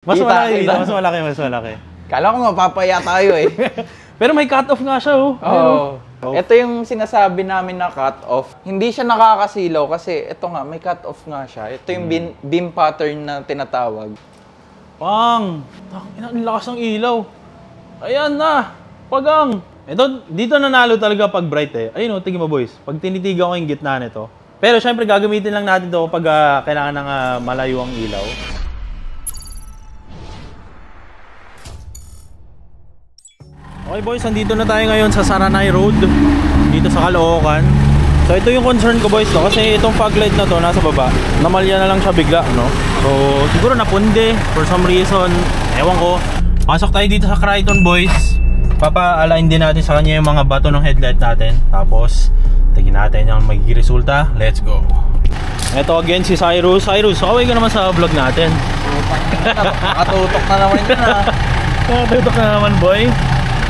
Mas malaki dito, mas malaki. Kala ko mapapaya tayo eh. Pero may cut-off nga siya, oh. Oo. Ito yung sinasabi namin na cut-off. Hindi siya nakakasilaw kasi ito nga, may cut-off nga siya. Ito yung beam pattern na tinatawag. Pang! Ang lakas ng ilaw. Ayan na! Pagang! Ito, dito nanalo talaga pag bright eh. Ayun o, tingin mo boys. Pag tinitigaw ko yung gitna nito. Pero syempre gagamitin lang natin ito pag kailangan ng malayo ang ilaw. Okay boys, nandito na tayo ngayon sa Saranay Road. Dito sa Caloocan. So ito yung concern ko boys no? Kasi itong fog light na to nasa baba. Namalya na lang siya bigla no? So siguro napunde for some reason. Ewan ko. Pasok tayo dito sa Crichton boys. Papa-align din natin sa kanya yung mga bato ng headlight natin. Tapos tignan natin yung magiging resulta. Let's go. Ito again si Cyrus. Cyrus, kaway ka naman sa vlog natin. Nakatutok na naman yun ha. Nakatutok na naman boy.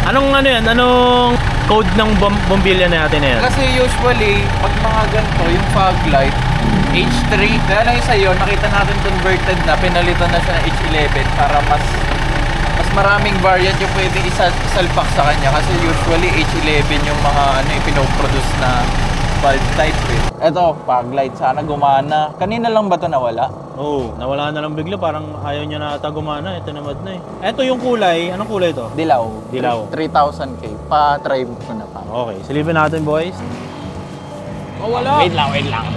Anong ano yan? Anong code ng bombilya natin yan? Kasi usually, pag mga ganito, yung fog light, H3. Kaya lang yung sa'yo, nakita natin converted na, pinalitan na siya ng H11 para mas maraming variant yung pwede isalpak sa kanya. Kasi usually, H11 yung mga yung pinoproduce na bulb type eh. Eto, fog light. Sana gumana. Kanina lang ba ito nawala? Oo, nawala na lang bigla. Parang ayaw niya na ata gumana. Ito naman na eh. Ito yung kulay. Anong kulay ito? Dilaw. Dilaw. 3,000K. Pa-try ko na pa. Okay, silipin natin boys. Oh, wala. Wait lang.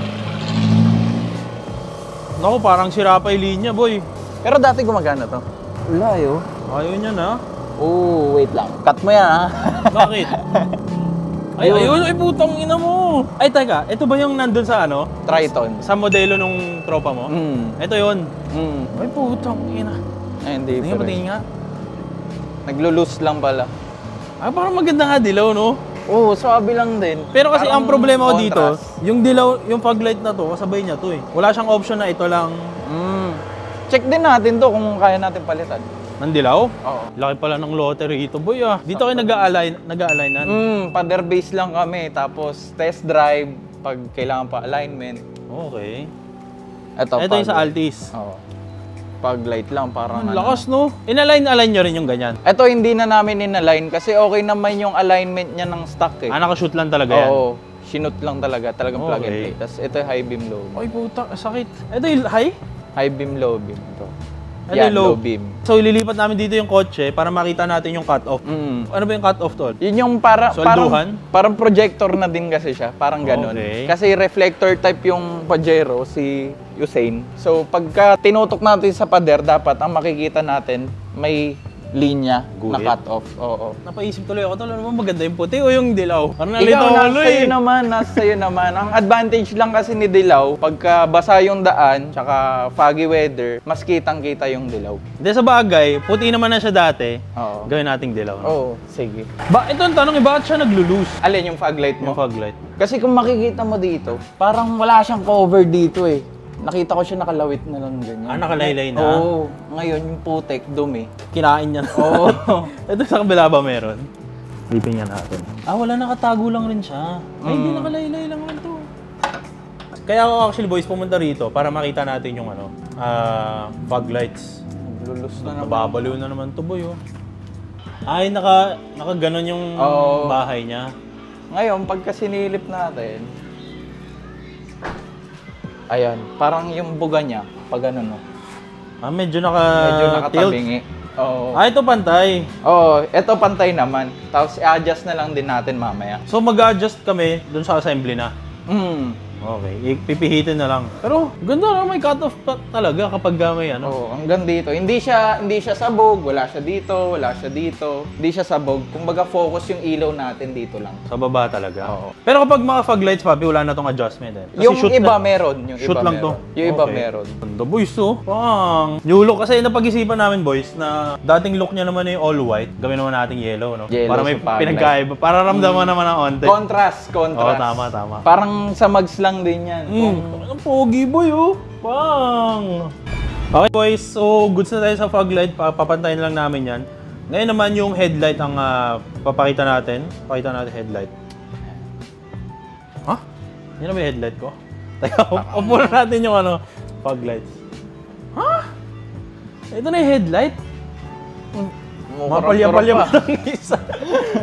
Naku, parang sira pa yung linya boy. Pero dati gumagana to. Wala yun. Ayaw niya na. Oh, wait lang. Cut mo yan ha. Bakit? Ayun, ay putang ina mo. Ay teka, ito ba yung nandun sa ano? Triton. Sa modelo nung tropa mo? Ito yun. Ay putang ina. Ay, hindi. Tingin nga. Naglo-loose lang pala. Ay parang maganda nga dilaw no? Oo, swabe lang din. Pero kasi ang problema ko dito, contrast. yung dilaw, yung fog light na to, kasabay niya to eh. Wala siyang option na ito lang. Check din natin to kung kaya natin palitan. Ng dilaw? Oo. Laki pala ng lottery ito boy ah. Dito kayo nag-a-alignan? Pader base lang kami. Tapos test drive pag kailangan pa alignment. Okay. Ito yung sa Altis. Oo. Pag light lang parang Ang lakas no? Inalign nyo rin yung ganyan? Ito hindi na namin in-align kasi okay naman yung alignment niya ng stock eh. Nakashoot lang talaga yan? Oo. Sinut lang talaga. Talagang plug and play. Tapos ito yung high beam, low beam. Ay puta, sakit. Ito yung high? High beam, low beam. Ito. Ito Yan, yung low beam. So ililipat namin dito yung kotse para makita natin yung cut-off. Ano ba yung cut-off tol? Yun yung parang projector na din kasi siya. Parang ganun. Okay. Kasi reflector type yung Pajero, si Usain. So pagka tinutok natin sa pader, dapat ang makikita natin may linya na cut-off. Oo. Napaisip tuloy ako, tol, ano ba maganda yung puti o yung dilaw? Parang nalito Ikaw, ako nasa sa'yo naman. Ang advantage lang kasi ni dilaw, pagka basa yung daan, tsaka foggy weather, mas kitang-kita yung dilaw. Hindi sa bagay, puti naman na siya dati. Oo. Gawin nating dilaw. No? Oo, sige. Ito ang tanong, bakit siya naglo-loose? Alin yung fog light mo? Yung fog light. Kasi kung makikita mo dito, parang wala siyang cover dito eh. Nakita ko siya nakalawit na lang ganyan. Nakalaylay na? Oo. Ngayon, yung putek, dumi. Kinain niya na. Oo. Ito sa kabila ba meron? Lipin nga natin. Wala, nakatago lang rin siya. Ay, hindi nakalaylay lang rin to. Kaya ako actually boys pumunta rito para makita natin yung fog lights. Lulus na naman. Nababaliw na naman to boy oh. Ay, naka-ganon yung bahay niya. Ngayon, pagka sinilip natin, ayan, parang yung buga niya, pag ano no. Medyo Medyo naka-tilt. nakatabingi. Oo. Ito pantay. Oo, eto pantay naman. Tapos i-adjust na lang din natin mamaya. So mag-adjust kami dun sa assembly na. Okay, pipihitin na lang. Pero ganda na may cut-off talaga kapag may ano. Oo, hanggang dito. Hindi siya sabog, wala siya dito, wala siya dito. Hindi siya sabog. Kumbaga focus yung ilaw natin dito lang. Sa baba talaga. Oo. Pero kapag mga fog lights, papi, wala na tong adjustment eh. Kasi Yung iba meron. Yung shoot iba lang meron. to. Yung iba meron. Ganda boys to. New look. Kasi napag-isipan namin boys na dating look niya naman yung all white. Gawin naman nating yellow, no? Yellow para may sa fog pinagkaiba. Para ramdaman naman ang onte. Contrast. Oo, tama. Parang sa mags lang din yan. Ang pogi boy oh. Okay boys, so goods na tayo sa fog light. Papantayin lang namin yan. Ngayon naman yung headlight ang papakita natin. Pakita natin headlight. Yan na ba yung headlight ko? Teka, upo na natin yung fog lights. Ito na yung headlight. Mapalya Mapalya-palya pa yung isa.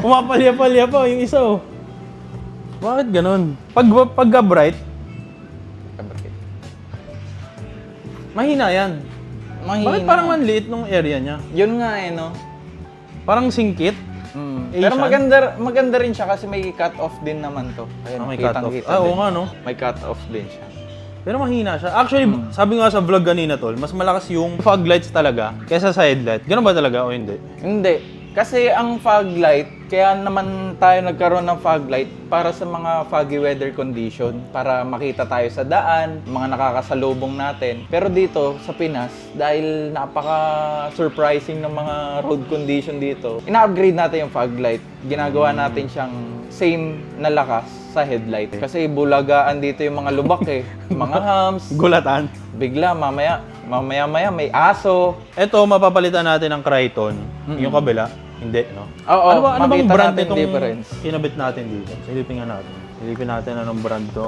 Mapalya-palya pa yung isa, oh. Bakit ganun? Pagka-bright, mahina yan. Mahina. Bakit parang manliit nung area niya? Yun nga eh, no? Parang singkit. Pero maganda rin siya kasi may cut-off din naman to. Ayun, May cut-off. kitang-kita Oo din. nga, no? May cut-off din siya. Pero mahina siya. Actually, sabi nga sa vlog kanina, tol, mas malakas yung fog lights talaga kaysa sa headlight. Ganun ba talaga o hindi? Hindi. Kasi ang fog light, kaya naman tayo nagkaroon ng fog light para sa mga foggy weather condition, para makita tayo sa daan, mga nakakasalubong natin. Pero dito sa Pinas, dahil napaka-surprising ng mga road condition dito, ina-upgrade natin yung fog light. Ginagawa natin siyang same na lakas sa headlight. Kasi bulagaan dito yung mga lubak eh. Mga hams, Gulatan. bigla mamaya may aso. Ito, mapapalitan natin ng Crichton. Yung kabila. Hindi, no? Oo, ano bang makita brand natin nitong difference. kinabit natin dito? Silipin nga natin. Silipin natin anong brand to.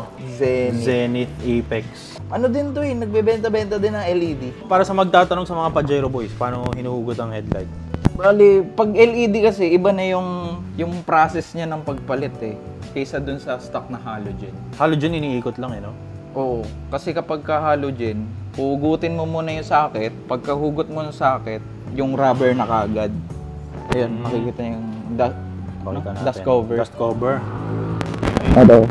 Zenith Apex. Ano din to eh, nagbebenta-benta din ng LED. Para sa magtatanong sa mga Pajero boys, paano hinuhugot ang headlight? Bali, pag LED kasi, iba na yung process niya ng pagpalit eh. Kaysa dun sa stock na halogen. Halogen iniikot lang, no? Oo, kasi kapag ka halogen, hugutin mo muna yung socket. Pagkahugot mo ng socket, yung rubber na kagad. Ayun, makikita yung dust cover. Dust cover. Ano?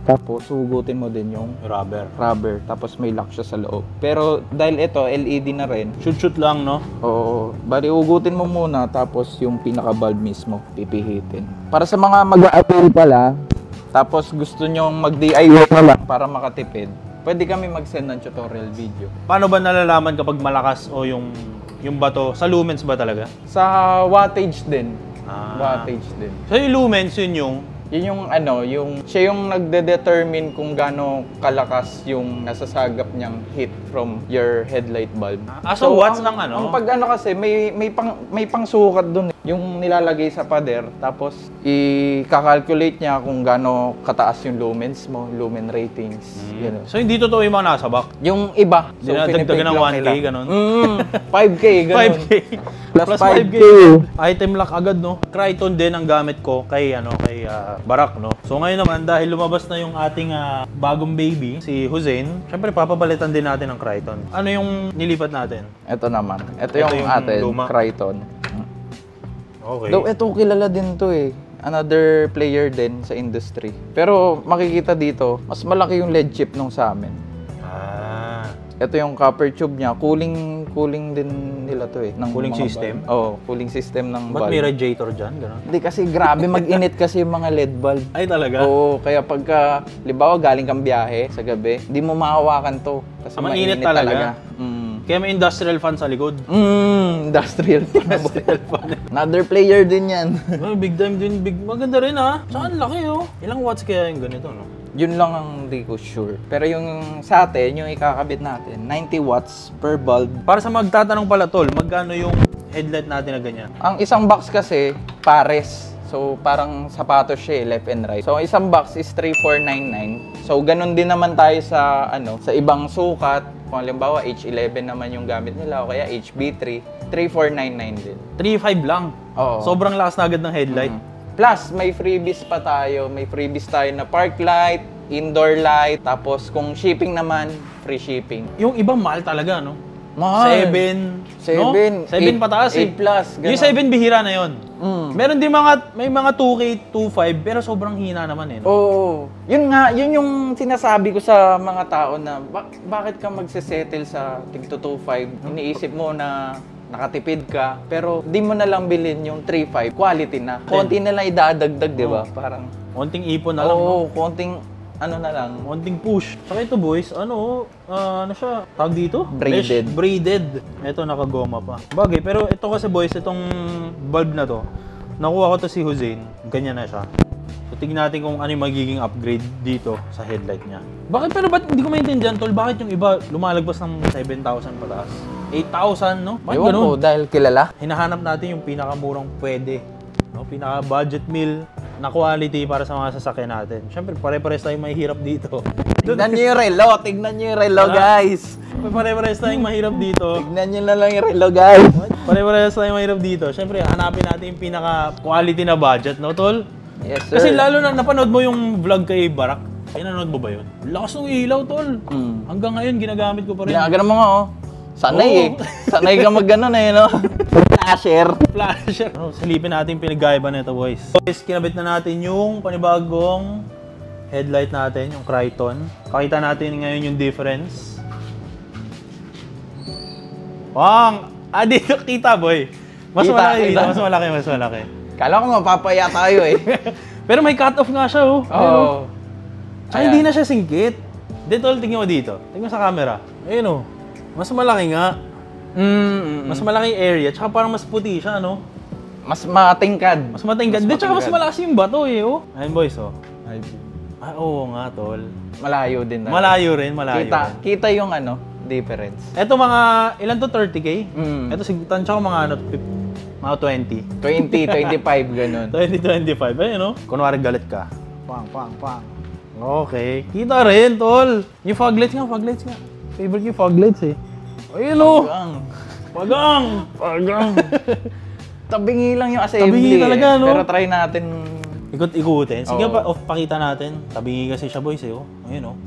Tapos, hugutin mo din yung Rubber. rubber. Tapos may lock siya sa loob. Pero dahil ito, LED na rin, Shoot lang, no? oo, bali hugutin mo muna tapos yung pinaka-bulb mismo pipihitin. Para sa mga mag-a-appeal pala, tapos gusto nyong mag-DIY na lang para makatipid, pwede kami mag-send ng tutorial video. Paano ba nalalaman kapag malakas o yung bato? Sa lumens ba talaga? Sa wattage din. Ah. Wattage din. So yung lumens, Yun yung ano, siya yung nagde-determine kung gaano kalakas yung nasasagap niyang heat from your headlight bulb. So watts ng ano? Ang pag ano kasi, may pangsukat dun. Yung nilalagay sa pader, tapos i-calculate niya kung gaano kataas yung lumens mo, lumen ratings. Ganun. So hindi totoo yung mga nasabak? Yung iba, Dinadagdagan pinipake ng lang 1K, nila. ganun? 5K, ganun. 5K. Plus 5K. Item lock agad, no? Crichton din ang gamit ko kay Barak, no? So ngayon naman, dahil lumabas na yung ating bagong baby, si Hussein, syempre papabalitan din natin ang Crichton. Ano yung nilipat natin? Ito naman. Ito Ito yung yung atin, luma. Crichton. Okay. Though ito kilala din to eh. Another player din sa industry. Pero makikita dito, mas malaki yung LED chip nung sa amin. Ito yung copper tube niya. Cooling din nila to eh. Ng Cooling mga system? bulb. Oo, cooling system ng Ba't bulb. may radiator dyan? Ganun? Hindi kasi grabe mag-init kasi yung mga LED bulb. Ay talaga? Oo, kaya pagka, libawa galing kang biyahe sa gabi, hindi mo mahawakan to. Kasi mainit mainit talaga. Mm. Kaya may industrial fan sa likod. Industrial. Industrial fan. Another player din yan. Well, big time din. Maganda rin, ha? Tsaka ang laki, oh. Ilang watts kaya yung ganito, no? Yun lang ang di ko sure. Pero yung sa atin, yung ikakabit natin, 90 watts per bulb. Para sa magtatanong pala, tol, magkano yung headlight natin na ganyan? Ang isang box kasi, pares. So, parang sapatos siya eh, left and right. So, ang isang box is 3,499. So, ganun din naman tayo sa, sa ibang sukat. Kung halimbawa, H11 naman yung gamit nila o kaya HB3, 3,499 din. 3.5 lang. Oo. Sobrang lakas na agad ng headlight. Plus, may freebies pa tayo. May freebies tayo na park light, indoor light, tapos kung shipping naman, free shipping. Yung ibang mahal talaga, no? Mahal. 7, no? 7 pataas eh. 8 plus, ganun. Yung 7 bihira na yon. Mm. Meron din may mga 2K, 2.5, pero sobrang hina naman eh. No? Oo. Yun nga, yun yung sinasabi ko sa mga tao na bakit ka magsesettle sa tig 2.5? Iniisip mo na nakatipid ka, pero di mo na lang bilhin yung 3.5, quality na. Konti na lang idadagdag, di ba? Parang, Konting ipon na lang, no? oo, konting ano na lang. Konting push. Saka ito boys, ano siya, tawag dito? Braided. Mesh braided. Ito nakagoma pa. Bagay, pero ito kasi boys, itong bulb na to, nakuha ko to si Hussein, ganyan na siya. So tignan natin kung ano yung magiging upgrade dito sa headlight niya. Bakit, pero ba't hindi ko maintindihan tol, bakit yung iba lumalagpas ng 7,000 pataas? 8,000, no? Bakit Ewan ganun? ko, dahil kilala. Hinahanap natin yung pinakamurang pwede. No? pinaka-budget meal na quality para sa mga sasakyan natin. Siyempre, pare-pares tayong mahihirap dito. Tignan nyo yung relo. Tignan nyo yung relo, guys. Pare-pares tayong mahirap dito. Tignan nyo na lang yung relo, guys. Pare-pares tayong mahirap dito. Siyempre, hanapin natin yung pinaka-quality na budget, no, tol? Yes, sir. Kasi lalo na napanood mo yung vlog kay Barak. Pinanood mo ba yun? Lakas ng ilaw, tol. Hanggang ngayon, ginagamit ko pa rin. Ginagano mo nga, oh. Sanay eh. Sanay ka mag-ganon eh, no? Flasher. Flasher. Silipin natin yung pinagkaiba nito, boys. Boys, kinabit na natin yung panibagong headlight natin, yung Crichton. Pakita natin ngayon yung difference. Pang! Dito kita, boy. Mas Kita, malaki dito, kita. mas malaki, mas malaki. Kala ko mapapaya tayo eh. Pero may cut-off nga siya, oh. Oo. Oh. Tsaka hindi na siya singkit. Dito, tingnan mo dito. Tingnan mo sa camera. Ayun, oh. Mas malaki nga. Mas malaking area. Tsaka parang mas puti siya, no? Mas matingkad. Mas matingkad. Hindi, tsaka mas malakas yung bato, eh, oh. Ayun, boys, oh. Oo nga, tol. Malayo din na. Malayo rin, malayo rin. Kita yung ano, difference. Ito mga, ilan to? 30K? Ito, tansya ko mga ano, mga 20. 20, 25, ganun. 20-25, ayun, no? Kunwari galit ka. Pang. Okay. Kita rin, tol. Yung fog lights nga. Favorite yung fog lights, eh. Ayun, oh. Pagang. Tabingi lang yung assembly. Tabingi talaga, no? Pero try natin. Ikot-ikutin. Sige, Oo. pakita natin. Tabingi kasi siya, boys, eh, oh. Ayun, oh.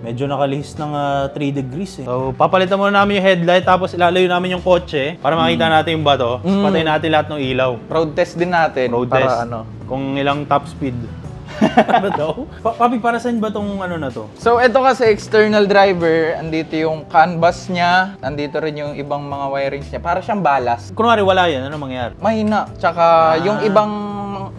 Medyo nakalihis ng 3 degrees, eh. So, papalitan muna namin yung headlight, tapos ilalayo namin yung kotse para makita natin yung bato. Patayin natin lahat ng ilaw. Road test din natin. Road para test. ano. Kung ilang top speed. Ano daw? Papi, para saan ba tong ano na to? So, ito kasi external driver. Andito yung canvas niya. Andito rin yung ibang mga wirings niya. Para siyang ballast. Kunwari wala yan, ano mangyayari? Mahina. Tsaka yung ibang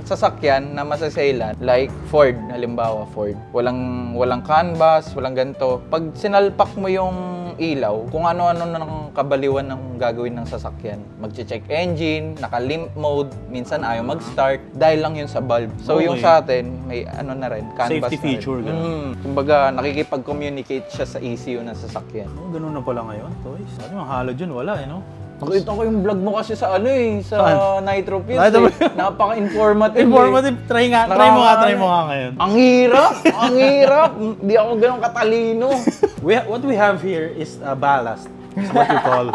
sasakyan na masasailan, like Ford, halimbawa Ford. Walang canvas, walang ganito. Pag sinalpak mo yung ilaw, kung ano-ano ng kabaliwan ng gagawin ng sasakyan. Magche-check engine, naka-limp mode, minsan ayaw mag-start, dahil lang yun sa bulb. So Okay. yung sa atin, may ano na rin, canvas Safety na rin. feature, ganun. Kumbaga, nakikipag-communicate siya sa ECU ng sasakyan. Oh, ganun na pala ngayon, toys. Ano yung halogen? Wala, eh, no? Nakita ko yung vlog mo kasi sa ano eh, sa Saan? Nitro Fuse Nitro eh. Napaka-informative Informative. Try mo nga ngayon. Ang hirap! Ang hirap! Hindi ako ganun katalino. What we have here is a ballast. Is what we call.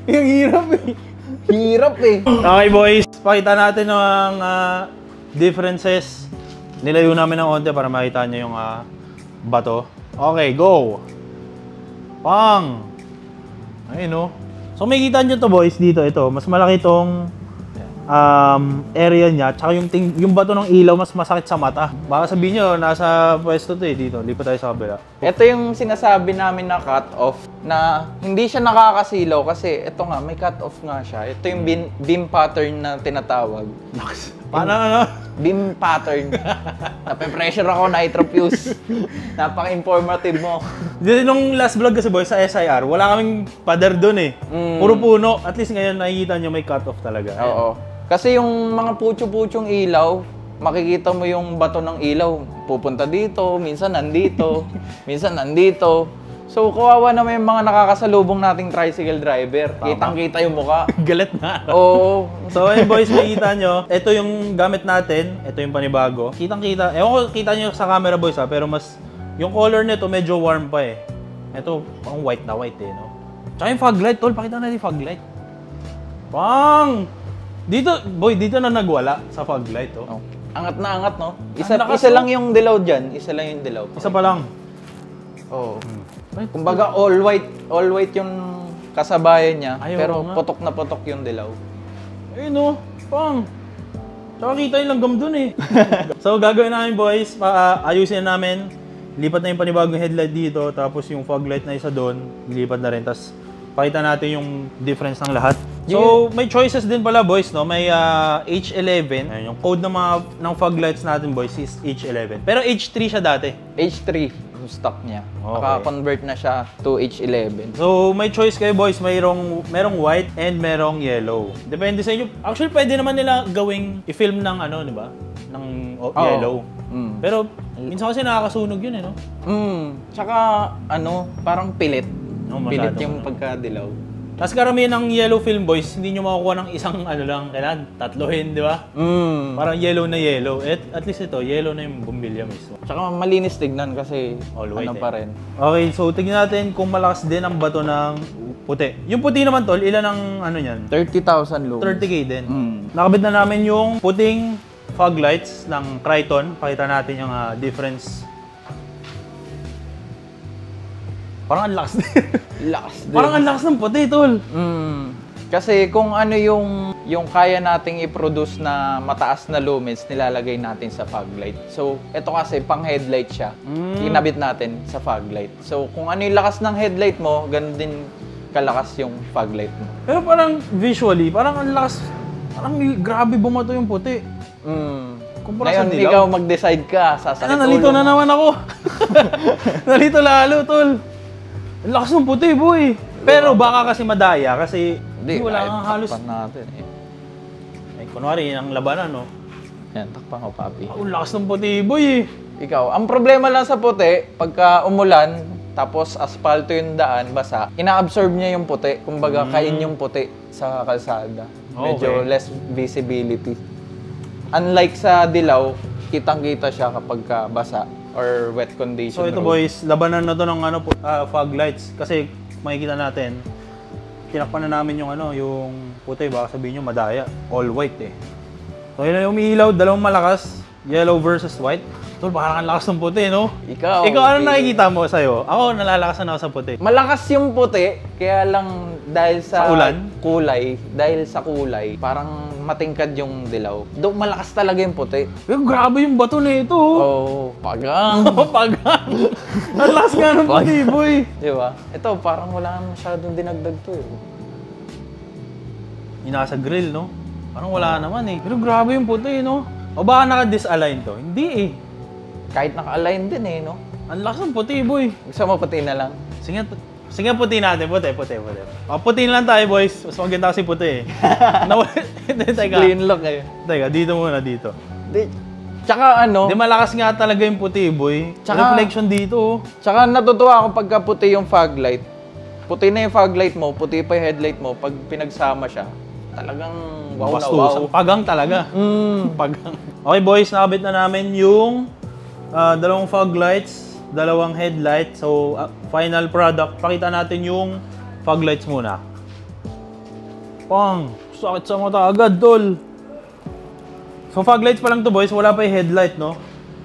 Yung hirap, eh. Hirap eh. Okay, boys. Pakita natin ang differences. Nilayo namin ng onte para makita nyo yung bato. Okay, go! Pang! Ayun, no? So, may kita nyo to, boys, dito. Ito, mas malaki tong area niya. Tsaka yung bato ng ilaw, mas masakit sa mata. Baka sabihin nyo, nasa pwesto to, eh, dito. Lipat tayo sa kabila. Ito yung sinasabi namin na cut-off na hindi siya nakakasilaw kasi ito nga, may cut-off nga siya. Ito yung beam pattern na tinatawag. Paano, ano? Beam pattern. Nape-pressure ako, Nitro Fuse. Napaka-informative mo. Dito nung last vlog kasi, boys, sa SIR, wala kaming pader doon, eh. Puro puno. At least ngayon, nakikita nyo may cut-off talaga. Oo. Kasi yung mga putyo-putyong ilaw, makikita mo yung bato ng ilaw. Pupunta dito, minsan nandito, minsan nandito. So, kawawa naman yung mga nakakasalubong nating tricycle driver. Kitang-kita yung mukha. Galit na. Oo. So, ayun, boys, makikita nyo. Ito yung gamit natin. Ito yung panibago. Kitang-kita. Ewan ko, kita nyo sa camera, boys, ha. Pero mas, yung color nito medyo warm pa, eh. Ito, pang white na white, eh, no? Tsaka yung fog light, tol. Pakita natin yung fog light. Pang! Dito, boy, dito na nagwala sa fog light, oh. Angat na angat, no? Ang lakas, Isa no? lang yung dilaw dyan. Isa lang yung dilaw. Isa pa lang. Oo. Kumbaga all white yung kasabayan niya, Ayaw pero nga. putok na putok yung dilaw. Ayun, oh. Pang! Tsaka kita yung langgam dun, eh. So, gagawin namin, boys. Ayusin namin. Lipat na yung panibagong headlight dito. Tapos yung fog light na isa doon, ilipat na rin. Tapos, pakita natin yung difference ng lahat. So, may choices din pala, boys, no? May H11. Ayun, yung code ng fog lights natin, boys, is H11. Pero H3 siya dati. H3 yung stock niya. Okay. Naka-convert na siya to H11. So, may choice kayo, boys. Merong white and merong yellow. Depende sa inyo. Actually, pwede naman nila gawing i-film ng ano, di ba? Ng yellow. Pero, minsan kasi nakakasunog yun, eh, no? Tsaka, ano, parang pilit. No, Pilit masyado, yung ano. pagkadilaw. Tapos karamihan ng yellow film boys, hindi nyo makukuha ng isang ano lang, kailangan tatlohin, di ba? Parang yellow na yellow. At least ito, yellow na yung bumbilya mismo. Tsaka malinis tignan kasi All white ano pa rin. Okay, so tignan natin kung malakas din ang bato ng puti. Yung puti naman tol, ilan ang ano yan? 30,000 lumens. 30k din. Nakabit na namin yung puting fog lights ng Triton. Pakita natin yung difference. Parang ang lakas din. Lakas din. Parang ang lakas ng puti, tol. Kasi kung ano yung kaya nating i-produce na mataas na lumens, nilalagay natin sa fog light. So, ito kasi pang headlight siya. Kinabit natin sa fog light. So, kung ano yung lakas ng headlight mo, ganun din kalakas yung fog light mo. Pero parang visually, parang ang lakas. Parang grabe bumato yung puti. Kumpara Ngayon, sa dilaw. ikaw mag-decide ka, sasakit Nalito ulo na mo. naman ako. Nalito lalo, tol. Ang lakas ng puti, boy. Pero baka kasi madaya, kasi wala kang halos. Takpan natin eh. Ay, kunwari, ang labanan, no? Yan, takpan ko, papi. Ang lakas ng puti, boy. Ikaw, ang problema lang sa puti, pagka umulan, tapos aspalto yung daan, basa, ina-absorb niya yung puti. Kumbaga, kain yung puti sa kalsada. Medyo Okay. less visibility. Unlike sa dilaw, kitang-kita siya kapag basa or wet condition So ito road. boys, labanan na to ng fog lights. Kasi makikita natin, tinakpan na namin yung yung puti, baka sabihin nyo madaya. All white eh. So yun na yung umiilaw, dalawang malakas, yellow versus white. Tol, parang ang lakas ng puti, no? Ikaw, ano okay. nakikita mo sa'yo? Ako, nalalakasan ako sa puti. Malakas yung puti, kaya lang dahil sa, Sa ulan? kulay, parang matingkad yung dilaw. Doon malakas talaga yung puti. Pero grabe yung bato na ito. Oh, pagang. Pagang. Ang lakas nga ng puti, boy. Di ba? Ito, parang wala masyadong dinagdag to eh. Yung nasa grill, no? Parang wala naman eh. Pero grabe yung puti, no? O baka naka-disalign to? Hindi eh. Kahit naka-align din eh, no? Ang lakas ng puti, boy. Gusto mo puti na lang? Sige, puti natin. Puti. O, puti na lang tayo, boys. Mas maganda kasi puti eh. Teka. Clean look eh. Teka, dito muna, dito. Tsaka ano, Di malakas nga talaga yung puti, boy. Tsaka- Reflection dito, oh. tsaka natutuwa ako pagka puti yung fog light. Puti na yung fog light mo, puti pa yung headlight mo. Pag pinagsama siya, talagang wow na Bastusan. wow. Pagang talaga. Pagang. Okay, boys. Nakabit na namin yung dalawang fog lights, dalawang headlight. So, final product. Pakita natin yung fog lights muna. Pang! Sakit sa mata agad, tol. So, fog lights pa lang to, boys. Wala pa yung headlight, no?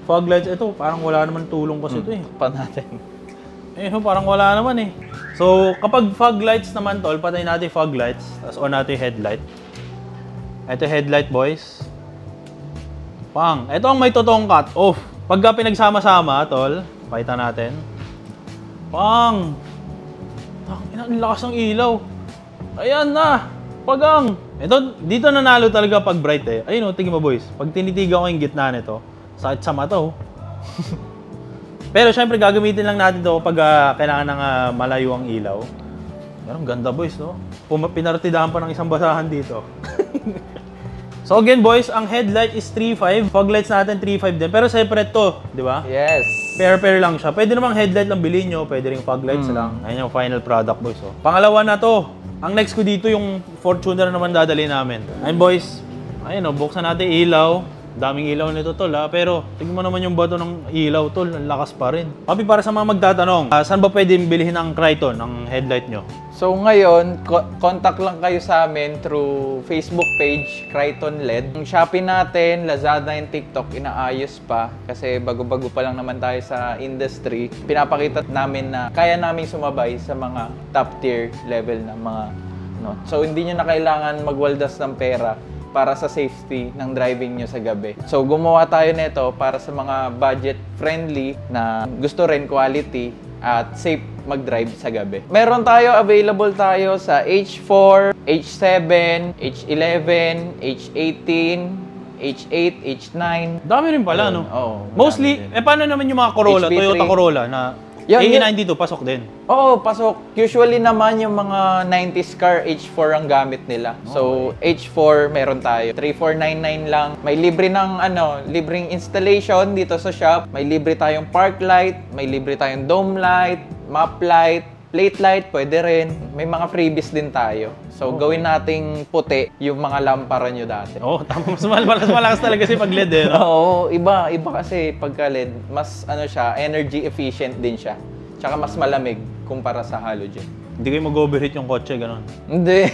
Fog lights, ito, parang wala naman tulong kasi ito eh. Pa natin. Parang wala naman eh. So, kapag fog lights naman, tol, patay natin yung fog lights. Tapos on natin yung headlight. Ito yung headlight, boys. Pang! Ito ang may totoong cut off. Pagka pinagsama-sama, tol, pakita natin. Pang! Ang lakas ng ilaw. Ayan na! Pagang! Ito, dito nanalo talaga pag bright eh. Ayun o, tingin mo boys. Pag tinitigan ko yung gitna nito, sakit sa mata oh. Pero syempre gagamitin lang natin to pag kailangan ng malayo ang ilaw. Pero ang ganda boys, no? Pinartidahan pa ng isang basahan dito. So again boys, ang headlight is 3.5. Fog lights natin 3.5 din. Pero separate to, di ba? Yes. Pair lang siya. Pwede namang headlight lang bilhin nyo. Pwede ring fog lights lang. Ayan yung final product boys. Oh. Pangalawa na to. Ang next ko dito yung Fortuner naman dadali namin. Ayun boys. Ayun o, buksan natin ilaw. Daming ilaw nito tol ha. Pero tingnan mo naman yung bato ng ilaw tol. Ang lakas pa rin. Papi, para sa mga magtatanong, saan ba pwede bilhin ang Triton, ang headlight nyo? So ngayon, contact lang kayo sa amin through Facebook page, Crichton LED. Yung Shopee natin, Lazada and TikTok, inaayos pa. Kasi bago-bago pa lang naman tayo sa industry. Pinapakita namin na kaya namin sumabay sa mga top tier level na mga So hindi nyo na kailangan magwaldas ng pera para sa safety ng driving nyo sa gabi. So gumawa tayo nito para sa mga budget friendly na gusto rin quality at safe mag-drive sa gabi. Meron tayo, available tayo sa H4, H7, H11, H18, H8, H9. Dami rin pala, no? Oo. Mostly, dami din. paano naman yung mga Corolla, HB3? Toyota Corolla na Yan, A9 dito, pasok din? Oo, pasok. Usually naman yung mga 90s car, H4 ang gamit nila. So, H4 meron tayo. 3499 lang. May libre ng libreng installation dito sa shop. May libre tayong park light, may libre tayong dome light, map light, Plate light, pwede rin. May mga freebies din tayo. So, gawin nating puti yung mga lampara nyo dati. Oo, mas malakas talaga si pag LED eh. No? Oo, iba kasi pagka LED, mas siya, energy efficient din siya. Tsaka mas malamig kumpara sa halogen. Hindi kayo mag-overheat yung kotse, gano'n. Hindi.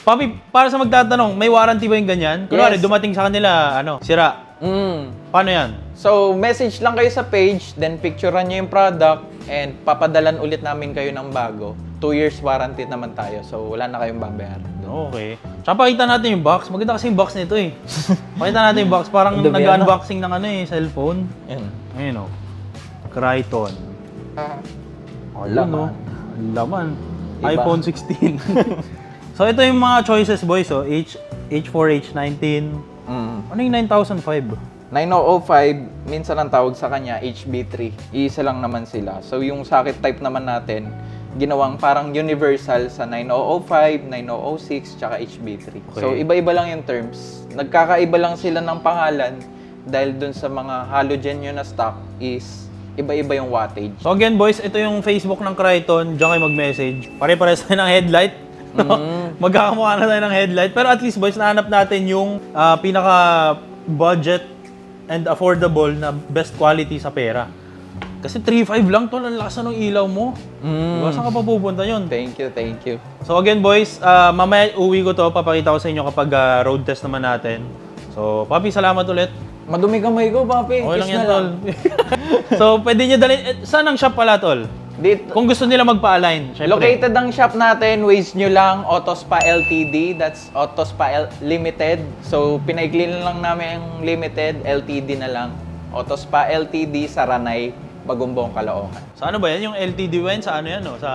Papi, para sa magtatanong, may warranty ba yung ganyan? Kunwari, Yes. dumating sa kanila, sira. Paano yan? So, message lang kayo sa page, then picturean nyo yung product, and papadalan ulit namin kayo ng bago. 2 years warranty naman tayo, so wala na kayong babayaran. Okay. Tsaka pakita natin yung box. Maganda kasi yung box nito eh. Pakita natin yung box. Parang Dumi, nag-unboxing ng cellphone. Yan. Ayun Crichton. Laman. Laman. Iba. iPhone 16. So ito yung mga choices boys. H4, H19. Ano yung 9005? 9005, minsan ang tawag sa kanya, HB3. Isa lang naman sila. So, yung socket type naman natin, ginawang parang universal sa 9005, 9006, tsaka HB3. Okay. So, iba-iba lang yung terms. Nagkakaiba lang sila ng pangalan dahil dun sa mga halogen nyo na stock is iba-iba yung wattage. So again boys, ito yung Facebook ng Crichton. Diyan kayo mag-message. Pare-pares tayo ng headlight. Magkakamukha na tayo ng headlight. Pero at least boys, nahanap natin yung pinaka-budget and affordable na best quality sa pera. Kasi 3.5 lang tol, ang lakas na ng ilaw mo. Diba? Saan ka pa pupunta yun? Thank you. So again boys, mamaya uwi ko to, papakita ko sa inyo kapag road test naman natin. So Papi, salamat ulit. Madumi kamay ko, Papi. Okay lang Kiss yan na tol. So pwede nyo dalhin, saan ang shop pala tol? Dito. Kung gusto nila magpa-align, syempre. Located ang shop natin, Waze nyo lang, Autospa Ltd. That's Autospa Limited. So, pinaikli lang namin yung Limited, LTD na lang. Autospa Ltd sa Ranay, Bagumbong, Caloocan. Sa ano ba yan? Yung LTD wine, sa ano yan? No? Sa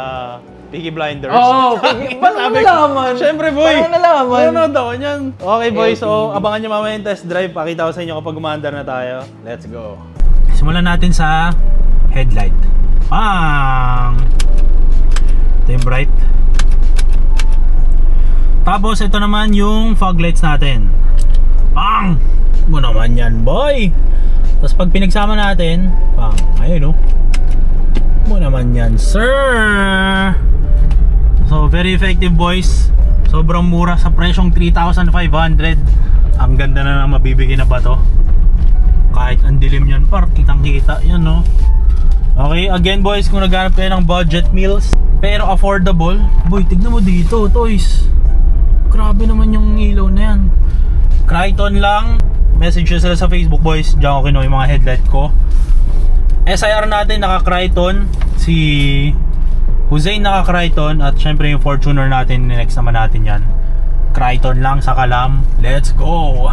Peaky Blinders? Oo, paano nalaman? Syempre boy! Paano nalaman? Nanonood ako niyan. Okay boy, so abangan nyo mamaya yung test drive. Pakita ko sa inyo kapag umaandar na tayo. Let's go. Simulan natin sa headlight. Pang! Ito yung bright. Tapos ito naman yung fog lights natin. Pang! Mo naman yan boy! Tapos pag pinagsama natin, pang! Ayun mo naman yan sir! So very effective boys. Sobrang mura sa presyong 3,500. Ang ganda na mabibigyan na ba to? Kahit ang dilim yan par, kitang kita yan Okay, again boys, kung naghanap kayo ng budget meals pero affordable, boy, tignan mo dito, toys. Grabe naman yung ilaw na yan. Crichton lang. Message nyo sila sa Facebook boys. Diyan ko kinuha yung mga headlight ko. SIR natin naka-Crichton. Si Hussein naka-Crichton. At syempre yung Fortuner natin, next naman natin yan. Crichton lang sa Kalam. Let's go!